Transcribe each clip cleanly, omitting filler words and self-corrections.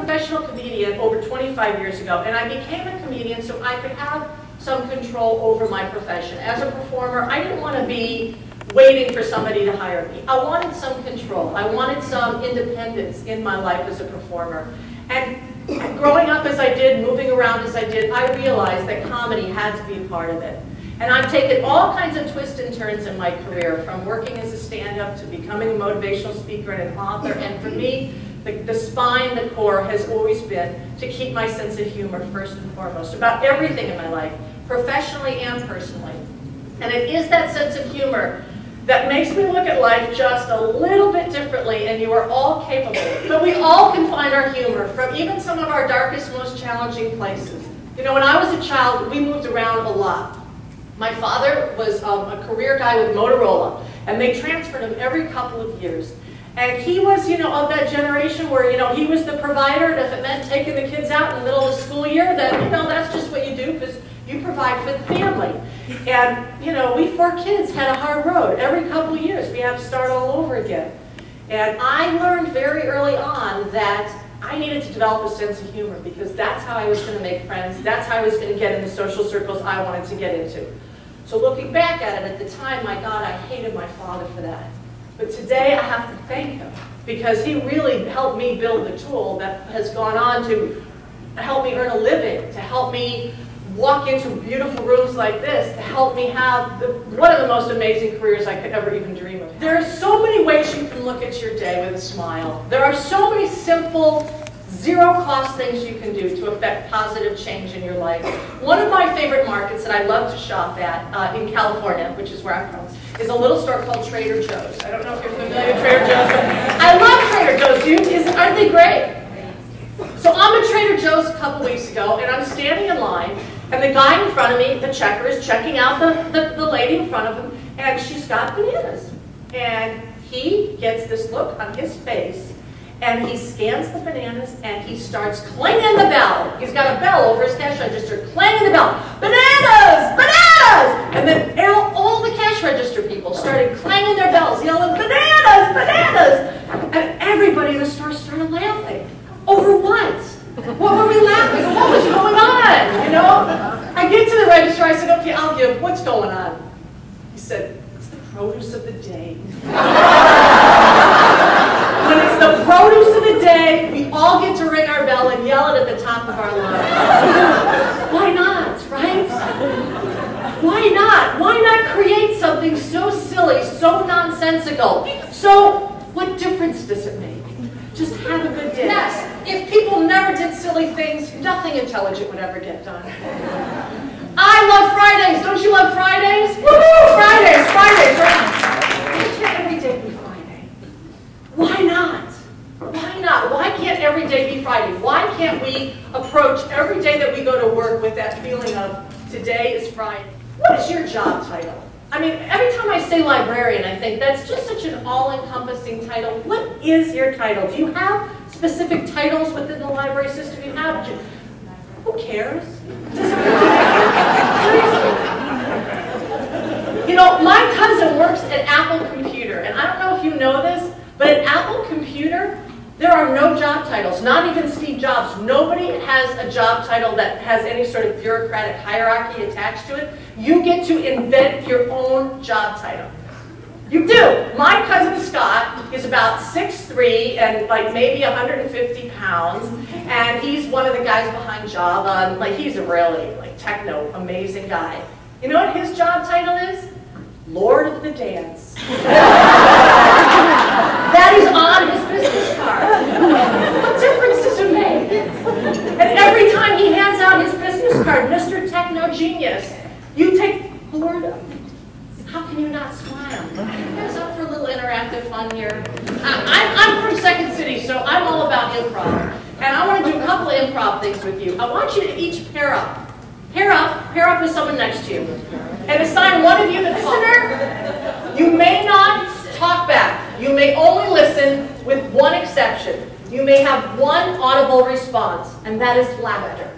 professional comedian over 25 years ago, and I became a comedian so I could have some control over my profession. As a performer, I didn't want to be waiting for somebody to hire me. I wanted some control. I wanted some independence in my life as a performer. And growing up as I did, moving around as I did, I realized that comedy had to be a part of it. And I've taken all kinds of twists and turns in my career, from working as a stand-up to becoming a motivational speaker and an author. And for me, the spine, the core, has always been to keep my sense of humor first and foremost about everything in my life, professionally and personally. And it is that sense of humor that makes me look at life just a little bit differently, and you are all capable. But we all can find our humor from even some of our darkest, most challenging places. You know, when I was a child, we moved around a lot. My father was a career guy with Motorola, and they transferred him every couple of years. And he was, you know, of that generation where, you know, he was the provider, and if it meant taking the kids out in the middle of the school year, then, you know, that's just what you do, because you provide for the family. And, you know, we 4 kids had a hard road. Every couple of years, we had to start all over again. And I learned very early on that I needed to develop a sense of humor, because that's how I was going to make friends. That's how I was going to get in the social circles I wanted to get into. So looking back at it, at the time, my God, I hated my father for that. But today, I have to thank him, because he really helped me build the tool that has gone on to help me earn a living, to help me walk into beautiful rooms like this, to help me have one of the most amazing careers I could ever even dream of. There are so many ways you can look at your day with a smile. There are so many simple, zero-cost things you can do to affect positive change in your life. One of my favorite markets that I love to shop at in California, which is where I'm from, is a little store called Trader Joe's. I don't know if you're familiar with Trader Joe's, but I love Trader Joe's. Aren't they great? So I'm at Trader Joe's a couple weeks ago, and I'm standing in line, and the guy in front of me, the checker, is checking out the lady in front of him, and she's got bananas. And he gets this look on his face, and he scans the bananas, and he starts clanging the bell. He's got a bell over his cash register, clanging the bell. Bananas! Bananas! And then all the cash register people started clanging their bells, yelling, bananas! Bananas! And everybody in the store started laughing. Over what? What were we laughing at? What was going on? You know? I get to the register, I said, okay, I'll give. What's going on? He said, it's the produce of the day. When it's the produce of the day, we all get to ring our bell and yell it at the top of our lungs. Why not, right? Why not? Why not create something so silly, so nonsensical? So, what difference does it make? Just have a good day. Yes, if people never did silly things, nothing intelligent would ever get done. I love Fridays. Don't you love Fridays? Woohoo! Fridays, Fridays, right? Why can't every day be Friday? Why not? Why not? Why can't every day be Friday? Why can't we approach every day that we go to work with that feeling of today is Friday? What is your job title? I mean, every time I say librarian, I think that's just such an all-encompassing title. What is your title? Do you have specific titles within the library system? You have? Who cares? Seriously. You know, my cousin works at Apple Computer, and I don't know if you know this, but at Apple Computer, there are no job titles, not even Steve Jobs. Nobody has a job title that has any sort of bureaucratic hierarchy attached to it. You get to invent your own job title. You do. My cousin Scott is about 6'3" and like maybe 150 pounds, and he's one of the guys behind Java. Like, he's a really techno amazing guy. You know what his job title is? Lord of the Dance. That is on his business card. What difference does it make? And every time he hands out his business card, Mr. Techno Genius, you take Lord of. How can you not smile? You guys up for a little interactive fun here? I'm from Second City, so I'm all about improv. And I want to do a couple of improv things with you. I want you to each pair up. Pair up with someone next to you. And assign one of you the listener. You may not talk back. You may only listen, with one exception. You may have one audible response, and that is laughter.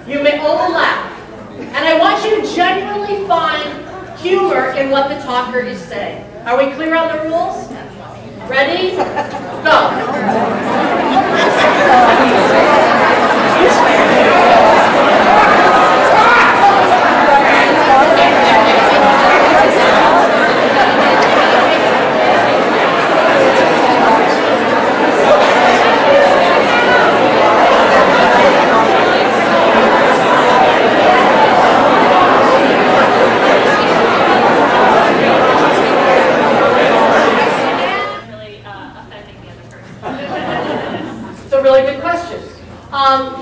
You may only laugh. And I want you to genuinely find humor in what the talker is saying. Are we clear on the rules? Ready? Go.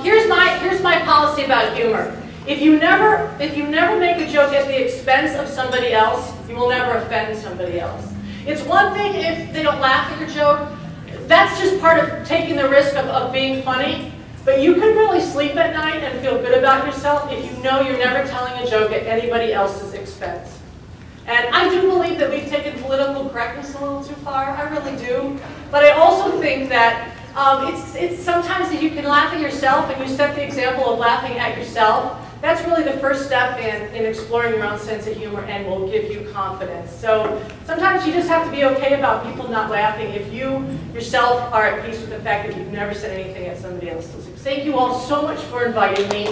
Here's my policy about humor. If you never make a joke at the expense of somebody else, you will never offend somebody else. It's one thing if they don't laugh at your joke. That's just part of taking the risk of being funny. But you can really sleep at night and feel good about yourself if you know you're never telling a joke at anybody else's expense. And I do believe that we've taken political correctness a little too far. I really do. But I also think that it's sometimes if you can laugh at yourself and you set the example of laughing at yourself, that's really the first step in exploring your own sense of humor and will give you confidence. So sometimes you just have to be okay about people not laughing if you yourself are at peace with the fact that you've never said anything at somebody else's. Thank you all so much for inviting me.